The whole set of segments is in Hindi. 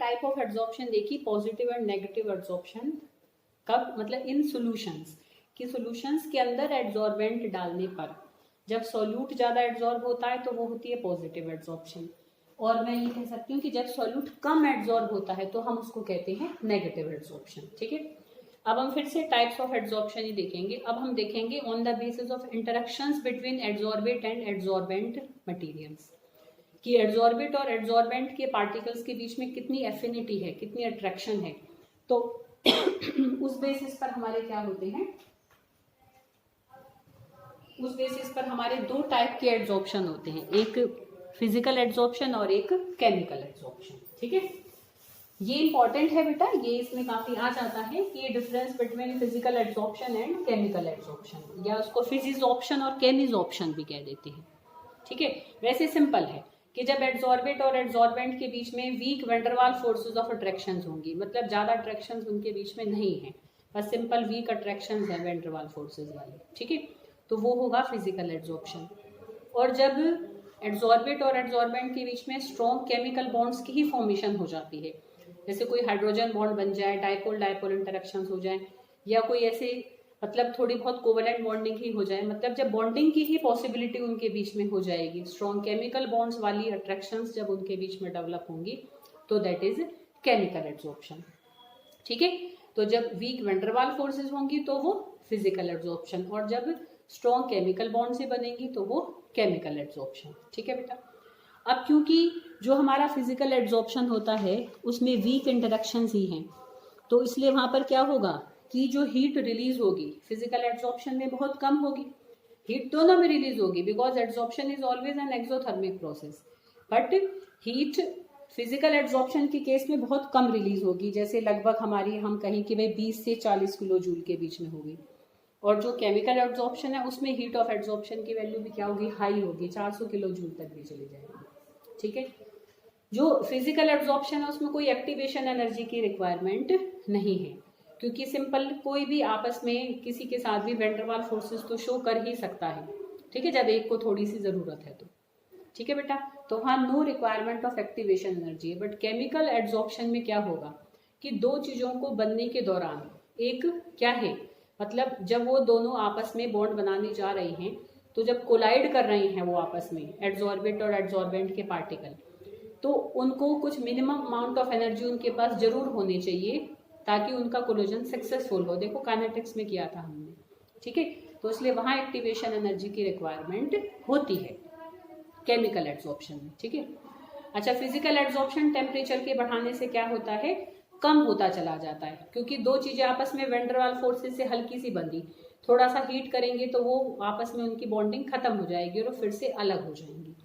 टाइप ऑफ एड्जॉर्प्शन देखी, पॉजिटिव एंड नेगेटिव एड्जॉर्प्शन। कब? मतलब इन सॉल्यूशंस कि सॉल्यूशंस के अंदर एड्जॉर्बेंट डालने पर जब सॉल्यूट ज्यादा एड्जॉर्ब होता है तो वो होती है पॉजिटिव एड्जॉर्प्शन, और मैं ये कह सकती हूँ कि जब सॉल्यूट कम एड्जॉर्ब होता है तो हम उसको कहते हैं नेगेटिव एड्जॉर्प्शन। ठीक है, अब हम फिर से टाइप्स ऑफ एड्जॉर्प्शन ही देखेंगे। अब हम देखेंगे on the basis of interactions between adsorbate and adsorbent materials, कि एड्जॉर्बेट और एड्जॉर्बेंट के पार्टिकल्स के बीच में कितनी एफिनिटी है, कितनी अट्रैक्शन है। तो उस बेसिस पर हमारे क्या होते हैं, उस बेसिस पर हमारे दो टाइप के एड्जॉर्प्शन होते हैं, एक फिजिकल एड्जॉर्प्शन और एक केमिकल एड्जॉर्प्शन। ठीक है, ये इंपॉर्टेंट है बेटा, ये इसमें काफी आ जाता है कि ये difference between physical adsorption and chemical adsorption, या उसको फिजिजॉर्प्शन और केमिजॉर्प्शन भी कह देते हैं। ठीक है, वैसे सिंपल है कि जब एड्जॉर्बेट और एड्जॉर्बेंट के बीच में week van der Waals forces of attractions होंगी, मतलब ज्यादा अट्रैक्शंस उनके बीच में नहीं है, बस सिंपल वीक अट्रैक्शंस है वेंडरवाल फोर्सेस वाले। ठीक है, तो वो होगा फिजिकल एड्जॉर्प्शन। और जब एड्जॉर्बेट और एड्जॉर्बेंट के बीच में स्ट्रॉन्ग केमिकल बॉन्ड्स की ही फॉर्मेशन हो जाती है, जैसे कोई हाइड्रोजन बॉन्ड बन जाए, डाइपोल डाइपोल इंटरेक्शंस हो जाए, या कोई ऐसे मतलब थोड़ी बहुत कोवेलेंट बॉन्डिंग ही हो जाए, मतलब जब बॉन्डिंग की ही पॉसिबिलिटी उनके बीच में हो जाएगी, स्ट्रॉन्ग केमिकल बॉन्ड्स वाली अट्रैक्शंस जब उनके बीच में डेवलप होंगी, तो दैट इज केमिकल एड्जॉर्प्शन। ठीक है, तो जब वीक वेंडरवाल फोर्सेस होंगी तो वो फिजिकल एड्जॉर्प्शन, और जब स्ट्रॉन्ग केमिकल बॉन्ड से बनेंगी तो वो केमिकल एड्जॉर्प्शन। ठीक है बेटा, अब क्योंकि जो हमारा फिजिकल एड्जॉर्प्शन होता है उसमें वीक इंटरेक्शंस ही हैं, तो इसलिए वहां पर क्या होगा कि जो हीट रिलीज होगी फिजिकल एड्जॉर्प्शन में बहुत कम होगी, हीट दोनों में रिलीज होगी, because adsorption is always an exothermic process, but heat physical adsorption के केस में बहुत कम रिलीज होगी, जैसे लगभग हमारी हम कहीं कि भाई 20 से 40 किलो जूल के बीच में होगी। और जो केमिकल एड्जॉर्प्शन है उसमें हीट ऑफ एड्जॉर्प्शन की वैल्यू भी क्या होगी, हाई होगी, 400 किलो जूल तक भी चली जाएगी। ठीक है, जो फिजिकल एड्जॉर्प्शन है उसमें कोई एक्टिवेशन एनर्जी की रिक्वायरमेंट नहीं है, क्योंकि सिंपल कोई भी आपस में किसी के साथ भी वेंडरवाल फोर्सेस तो शो कर ही सकता है। ठीक है, जब एक को थोड़ी सी जरूरत है तो। ठीक है बेटा, तो हाँ, no requirement of activation energy है। बट केमिकल एड्जॉर्प्शन में क्या होगा कि दो चीजों को बनने के दौरान एक क्या है, मतलब जब वो दोनों आपस में बॉन्ड बनाने जा रहे हैं, तो जब कोलाइड कर रहे हैं वो आपस में एड्जॉर्बेट और एड्जॉर्बेंट के पार्टिकल, तो उनको कुछ मिनिमम अमाउंट ऑफ एनर्जी उनके पास जरूर होनी चाहिए ताकि उनका कोलिजन सक्सेसफुल हो। देखो काइनेटिक्स में किया था हमने। ठीक है, तो इसलिए वहां एक्टिवेशन एनर्जी की रिक्वायरमेंट होती है केमिकल एड्जॉर्प्शन में। ठीक है, अच्छा, फिजिकल एड्जॉर्प्शन टेम्परेचर के बढ़ाने से क्या होता है, कम होता चला जाता है, क्योंकि दो चीजें आपस में वेंडरवाल फोर्सेस से हल्की सी बंधी, थोड़ा सा हीट करेंगे तो वो आपस में उनकी बॉन्डिंग खत्म हो जाएगी और फिर से अलग हो जाएंगी।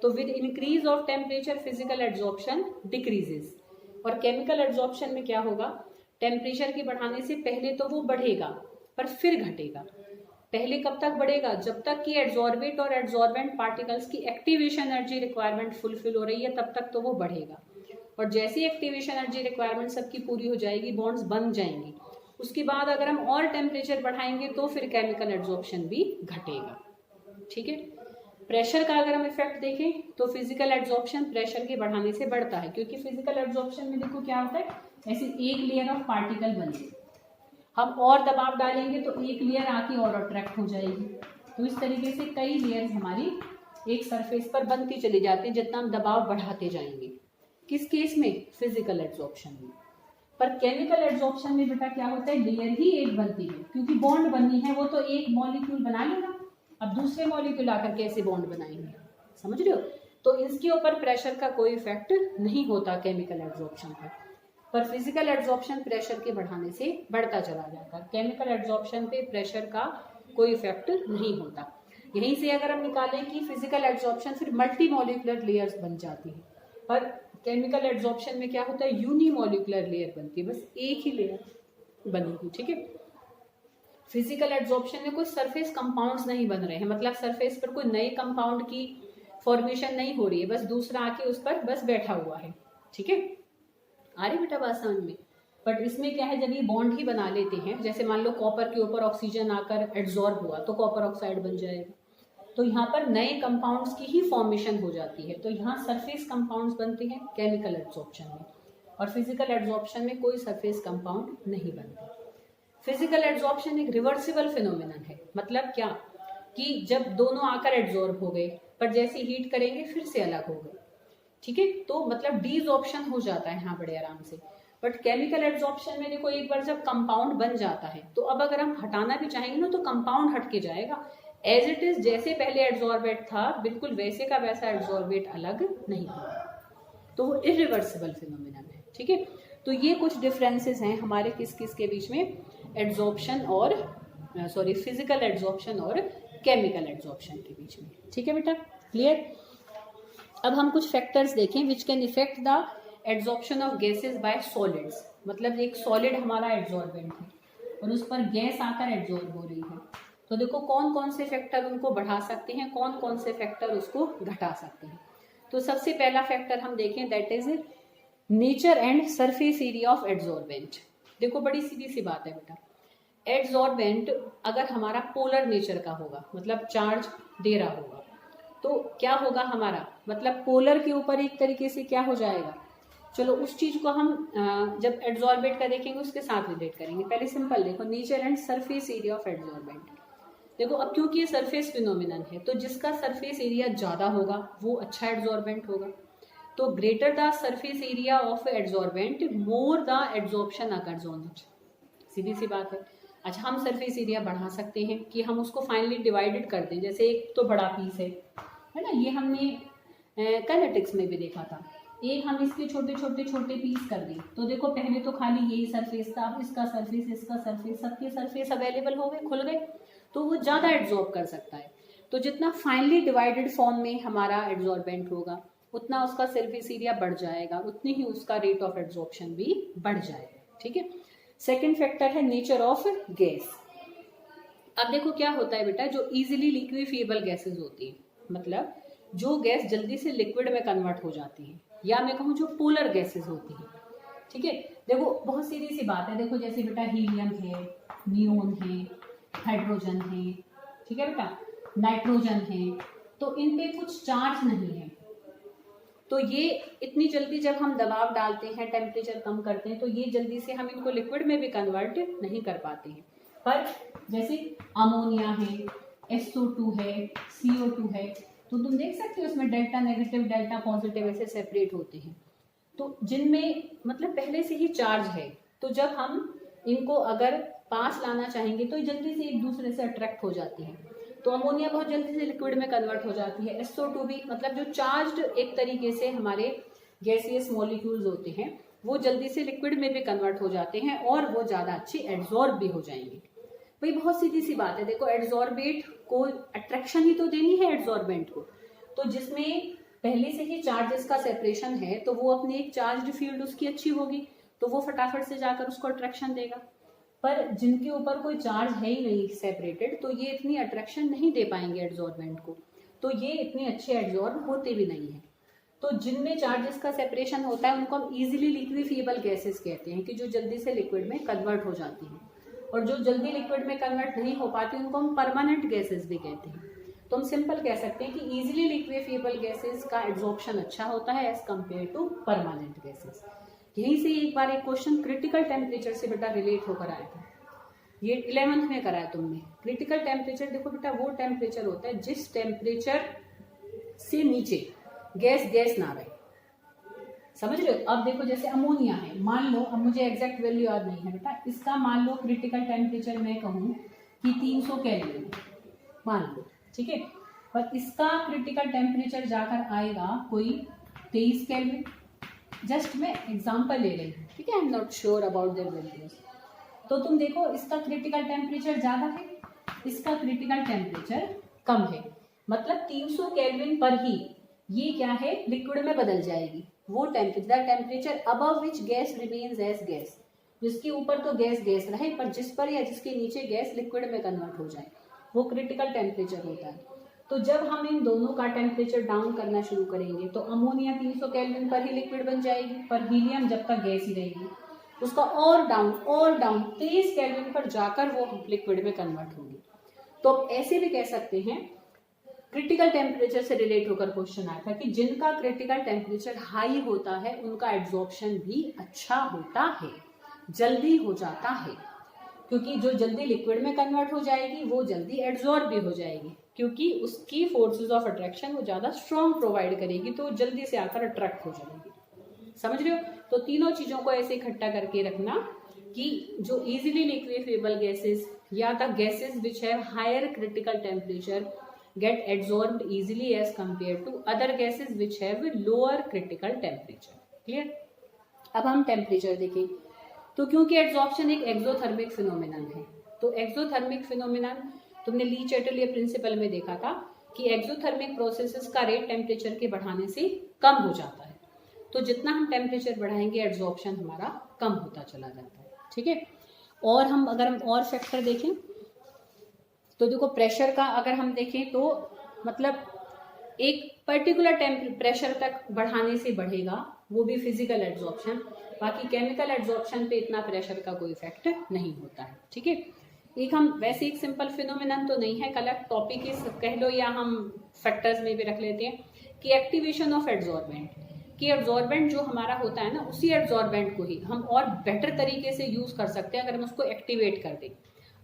तो with increase of temperature physical adsorption decreases, और केमिकल एड्जॉर्प्शन में क्या होगा, टेम्परेचर के बढ़ाने से पहले तो वो बढ़ेगा पर फिर घटेगा। पहले कब तक बढ़ेगा, जब तक कि एड्जॉर्बेट और एड्जॉर्बेंट पार्टिकल्स की एक्टिवेशन एनर्जी रिक्वायरमेंट फुलफिल हो रही है, तब तक तो वो बढ़ेगा। और जैसे ही एक्टिवेशन एनर्जी रिक्वायरमेंट सबकी पूरी हो जाएगी, बॉन्ड्स बन जाएंगी, उसके बाद अगर हम और टेम्परेचर बढ़ाएंगे तो फिर केमिकल एड्जॉर्प्शन भी घटेगा। ठीक है, प्रेशर का अगर हम इफेक्ट देखें तो फिजिकल एड्जॉर्प्शन प्रेशर के बढ़ाने से बढ़ता है, क्योंकि फिजिकल एड्जॉर्प्शन में देखो क्या होता है, ऐसे एक लेयर ऑफ पार्टिकल बने, हम और दबाव डालेंगे तो एक लेयर आके और अट्रैक्ट हो जाएगी, तो इस तरीके से कई लेयर्स हमारी एक सरफेस पर बनती चली जाती है जितना हम दबाव बढ़ाते जाएंगे। किस केस में, फिजिकल एड्जॉर्प्शन में। पर केमिकल एड्जॉर्प्शन में बेटा क्या होता है, लेयर ही एक बनती है, क्योंकि बॉन्ड बननी है, वो तो एक मॉलिक्यूल बना लेगा, अब दूसरे मॉलिक्यूल आकर कैसे बॉन्ड बनाएंगे, समझ रहे हो। तो इसके ऊपर प्रेशर का कोई इफेक्ट नहीं होता केमिकल एड्जॉर्प्शन पर फिजिकल एड्जॉर्प्शन प्रेशर के बढ़ाने से बढ़ता चला जाता है। केमिकल एड्जॉर्प्शन पे प्रेशर का कोई इफेक्ट नहीं होता। यहीं से अगर हम निकालें कि फिजिकल एड्जॉर्प्शन फिर मल्टी मॉलिक्यूलर लेयर्स बन जाती है, पर केमिकल एड्जॉर्प्शन में क्या होता है, यूनिमॉलिक्यूलर लेयर बनती है, बस एक ही लेयर बनेगी। ठीक है, फिजिकल एड्जॉर्प्शन में कोई सरफेस कंपाउंड्स नहीं बन रहे हैं, मतलब सरफेस पर कोई नए कंपाउंड की फॉर्मेशन नहीं हो रही है, बस दूसरा आके उस पर बस बैठा हुआ है। ठीक है, आ रही बेटा बात समझ में। बट इसमें क्या है, जब ये बॉन्ड ही बना लेते हैं, जैसे मान लो कॉपर के ऊपर ऑक्सीजन आकर एड्जॉर्ब हुआ तो कॉपर ऑक्साइड बन जाएगा, तो यहाँ पर नए कंपाउंड्स की ही फॉर्मेशन हो जाती है, तो यहाँ सरफेस कंपाउंड्स बनते हैं केमिकल एड्जॉर्प्शन में। और फिजिकल एड्जॉर्प्शन में कोई सरफेस कंपाउंड नहीं बनते। फिजिकल एड्जॉर्प्शन एक रिवर्सिबल फिनोमिनन है। मतलब क्या कि जब दोनों आकर एड्जॉर्ब हो गए पर जैसे हीट करेंगे फिर से अलग हो गए, ठीक है, तो मतलब डीजॉर्प्शन हो जाता है यहाँ बड़े आराम से। बट केमिकल एड्जॉर्प्शन में देखो एक बार जब कंपाउंड बन जाता है तो अब अगर हम हटाना भी चाहेंगे ना तो कंपाउंड हट के जाएगा, एज इट इज जैसे पहले एड्जॉर्बेट था बिल्कुल वैसे का वैसा एड्जॉर्बेट अलग नहीं होगा, तो वो इरिवर्सिबल फिनोमिनन है, ठीक है। तो ये कुछ डिफरेंसेस हैं हमारे किस किस के बीच में, एड्जॉर्प्शन और फिजिकल एड्जॉर्प्शन और केमिकल एड्जॉर्प्शन के बीच में, ठीक है बेटा, क्लियर। अब हम कुछ फैक्टर्स देखें which can effect the adsorption of gases bye solids. मतलब एक सॉलिड हमारा एड्जॉर्बेंट है और उस पर गैस आकर एड्जॉर्ब हो रही है, तो देखो कौन कौन से फैक्टर उनको बढ़ा सकते हैं, कौन कौन से फैक्टर उसको घटा सकते हैं। तो सबसे पहला फैक्टर हम देखें that is nature and surface area of adsorbent. देखो बड़ी सीधी सी बात है बेटा, एड्जॉर्बेंट अगर हमारा पोलर नेचर का होगा मतलब चार्ज दे रहा होगा तो क्या होगा हमारा, मतलब पोलर के ऊपर एक तरीके से क्या हो जाएगा। चलो उस चीज को हम जब एड्जॉर्बेंट का देखेंगे उसके साथ रिलेट करेंगे। पहले सिंपल देखो nature and surface area of adsorbent. देखो अब क्योंकि ये सरफेस फिनोमिनन है तो जिसका सरफेस एरिया ज्यादा होगा वो अच्छा एड्जॉर्बेंट होगा। तो greater the surface area of adsorbent more the adsorption occurs on it, सीधी सी बात है। अच्छा हम सरफेस एरिया बढ़ा सकते हैं कि हम उसको फाइनली डिवाइडेड कर दें, जैसे एक तो बड़ा पीस है ना, ये हमने काइनेटिक्स में भी देखा था, एक हम इसके छोटे छोटे छोटे पीस कर दें तो देखो पहले तो खाली यही सरफेस था, अब इसका सरफेस सबके सरफेस अवेलेबल हो गए, खुल गए, तो वो ज़्यादा एड्जॉर्ब कर सकता है। तो जितना फाइनली डिवाइडेड फॉर्म में हमारा एड्जॉर्बेंट होगा उतना उसका सरफेस एरिया बढ़ जाएगा, उतनी ही उसका रेट ऑफ एड्जॉर्प्शन भी बढ़ जाएगा, ठीक है। सेकेंड फैक्टर है नेचर ऑफ गैस। अब देखो क्या होता है बेटा, जो इजीली लिक्विफिएबल गैसेस होती हैं, मतलब जो गैस जल्दी से लिक्विड में कन्वर्ट हो जाती है, या मैं कहूँ जो पोलर गैसेस होती हैं, ठीक है। देखो बहुत सीधी सी बात है, देखो जैसे बेटा हीलियम है, नियोन है, हाइड्रोजन है, ठीक है बेटा, नाइट्रोजन है, तो इन पे कुछ चार्ज नहीं है, तो ये इतनी जल्दी जब हम दबाव डालते हैं टेम्परेचर कम करते हैं तो ये जल्दी से हम इनको लिक्विड में भी कन्वर्ट नहीं कर पाते हैं। पर जैसे अमोनिया है, SO2 है, CO2 है, तो तुम देख सकते हो उसमें डेल्टा नेगेटिव डेल्टा पॉजिटिव ऐसे सेपरेट होते हैं, तो जिनमें मतलब पहले से ही चार्ज है, तो जब हम इनको अगर पास लाना चाहेंगे तो जल्दी से एक दूसरे से अट्रैक्ट हो जाती है। तो अमोनिया बहुत जल्दी से लिक्विड में कन्वर्ट हो जाती है, SO2 भी, मतलब जो चार्ज्ड एक तरीके से हमारे गैसियस मॉलिक्यूल्स होते हैं वो जल्दी से लिक्विड में भी कन्वर्ट हो जाते हैं और वो ज़्यादा अच्छे एड्जॉर्ब भी हो जाएंगे। भाई बहुत सीधी सी बात है, देखो एड्जॉर्बेट को अट्रैक्शन ही तो देनी है एड्जॉर्बेंट को, तो जिसमें पहले से ही चार्जेस का सेपरेशन है तो वो अपनी एक चार्ज्ड फील्ड उसकी अच्छी होगी तो वो फटाफट से जाकर उसको अट्रैक्शन देगा। पर जिनके ऊपर कोई चार्ज है ही नहीं सेपरेटेड तो ये इतनी अट्रैक्शन नहीं दे पाएंगे एड्जॉर्बेंट को, तो ये इतने अच्छे एड्जॉर्ब होते भी नहीं है। तो जिनमें चार्जेस का सेपरेशन होता है उनको हम इजीली लिक्विफिएबल गैसेस कहते हैं, कि जो जल्दी से लिक्विड में कन्वर्ट हो जाती हैं, और जो जल्दी लिक्विड में कन्वर्ट नहीं हो पाती उनको हम परमानेंट गैसेस भी कहते हैं। तो हम सिंपल कह सकते हैं कि इजीली लिक्विफिएबल गैसेस का एब्जॉर्प्शन अच्छा होता है as compared to permanent gases. यहीं से एक बार एक क्वेश्चन क्रिटिकल टेम्परेचर से बेटा रिलेट होकर आया था, ये 11th में कराया तुमने। क्रिटिकल टेम्परेचर देखो बेटा वो टेम्परेचर होता है जिस टेम्परेचर से नीचे गैस ना रहे, समझ रहे हो। अब देखो जैसे अमोनिया है, मान लो, अब मुझे एग्जैक्ट वैल्यू याद नहीं है बेटा, इसका मान लो क्रिटिकल टेम्परेचर मैं कहूँ कि 300 केल्विन मान लो, ठीक है, पर इसका क्रिटिकल टेम्परेचर जाकर आएगा कोई 23 केल्विन, जस्ट मैं एग्जांपल ले रही हूँ, ठीक है, I am not sure about their values. तो तुम देखो इसका क्रिटिकल टेम्परेचर ज्यादा है, इसका क्रिटिकल टेम्परेचर कम है, मतलब 300 केल्विन पर ही ये क्या है लिक्विड में बदल जाएगी। वो temperature above which gas remains as gas, जिसके ऊपर तो गैस रहे पर जिस पर या जिसके नीचे गैस लिक्विड में कन्वर्ट हो जाए वो क्रिटिकल टेम्परेचर होता है। तो जब हम इन दोनों का टेम्परेचर डाउन करना शुरू करेंगे तो अमोनिया 300 केल्विन पर ही लिक्विड बन जाएगी, पर हीलियम जब तक गैस ही रहेगी उसका और डाउन 23 केल्विन पर जाकर वो लिक्विड में कन्वर्ट होगी। तो ऐसे भी कह सकते हैं क्रिटिकल टेम्परेचर से रिलेट होकर क्वेश्चन आया था कि जिनका क्रिटिकल टेम्परेचर हाई होता है उनका एब्जॉर्प्शन भी अच्छा होता है, जल्दी हो जाता है, क्योंकि जो जल्दी लिक्विड में कन्वर्ट हो जाएगी वो जल्दी एब्जॉर्ब भी हो जाएगी, क्योंकि उसकी फोर्सेस ऑफ अट्रैक्शन वो ज्यादा स्ट्रॉन्ग प्रोवाइड करेगी, तो जल्दी से आकर अट्रैक्ट हो जाएगी। समझ रहे हो? तो तीनों चीजों को ऐसे इकट्ठा करके रखना कि जो इजीली लिक्विफेबल गैसेस या the gases which have higher critical temperature get adsorbed easily as compared to other gases which have lower critical temperature. Clear? अब हम टेम्परेचर देखें तो क्योंकि एड्सॉर्प्शन एक एक्सोथर्मिक फिनोमिनन है, तो एक्सोथर्मिक फिनोमिनन तुमने ली चैटलियर प्रिंसिपल में देखा था कि एक्सोथर्मिक प्रोसेसेस का रेट टेम्परेचर के बढ़ाने से कम हो जाता है, तो जितना हम टेम्परेचर बढ़ाएंगे एड्सॉर्प्शन हमारा कम होता चला जाता है। ठीक है, और हम अगर हम और फैक्टर देखें तो देखो प्रेशर का अगर हम देखें तो मतलब एक पर्टिकुलर प्रेशर तक बढ़ाने से बढ़ेगा, वो भी फिजिकल एड्सॉर्प्शन, बाकी केमिकल एड्सॉर्प्शन पे इतना प्रेशर का कोई इफेक्ट नहीं होता है। ठीक है, एक हम वैसे एक सिंपल फिनोमिनन तो नहीं है, कलेक्ट टॉपिक कह लो या हम फैक्टर्स में भी रख लेते हैं कि एक्टिवेशन ऑफ एड्सॉर्बेंट, कि एड्सॉर्बेंट जो हमारा होता है ना उसी एड्सॉर्बेंट को ही हम और बेटर तरीके से यूज कर सकते हैं अगर हम उसको एक्टिवेट कर दें।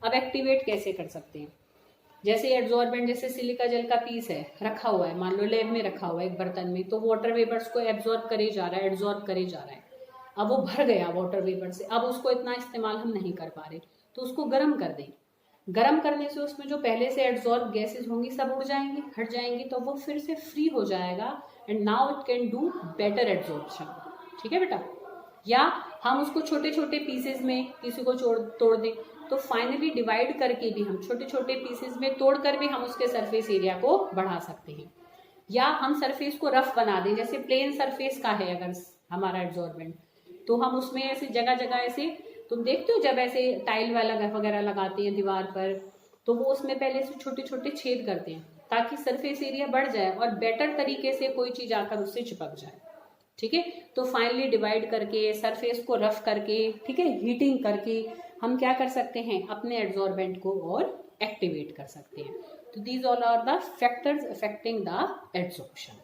अब एक्टिवेट कैसे कर सकते हैं? जैसे एब्जॉर्बेंट, जैसे सिलिका जेल का पीस है रखा हुआ है, मान लो लैब में रखा हुआ है एक बर्तन में, तो वाटर वेपर्स को एब्जॉर्ब करे जा रहा है, एब्जॉर्ब करे जा रहा है, अब वो भर गया वाटर वेपर से, अब उसको इतना इस्तेमाल हम नहीं कर पा रहे, तो उसको गर्म कर दें। गर्म करने से उसमें जो पहले से एब्जॉर्ब गैसेज होंगी सब उड़ जाएंगी, हट जाएंगी, तो वो फिर से फ्री हो जाएगा and now it can do better absorption. ठीक है बेटा, या हम उसको छोटे छोटे पीसेज में किसी को तोड़ दें, तो फाइनली डिवाइड करके भी हम छोटे छोटे पीसेस में तोड़कर भी हम उसके सरफेस एरिया को बढ़ा सकते हैं, या हम सरफेस को रफ बना दें। जैसे प्लेन सरफेस का है अगर हमारा एब्जॉर्बेंट, तो हम उसमें ऐसे जगह जगह ऐसे, तुम देखते हो जब ऐसे टाइल वाला वगैरह लगाते हैं दीवार पर, तो वो उसमें पहले से छोटे छोटे छेद करते हैं ताकि सरफेस एरिया बढ़ जाए और बेटर तरीके से कोई चीज आकर उससे चिपक जाए। ठीक है, तो फाइनली डिवाइड करके सरफेस को रफ करके, ठीक है, हीटिंग करके हम क्या कर सकते हैं, अपने एड्सॉर्बेंट को और एक्टिवेट कर सकते हैं। तो these all are the factors affecting the adsorption.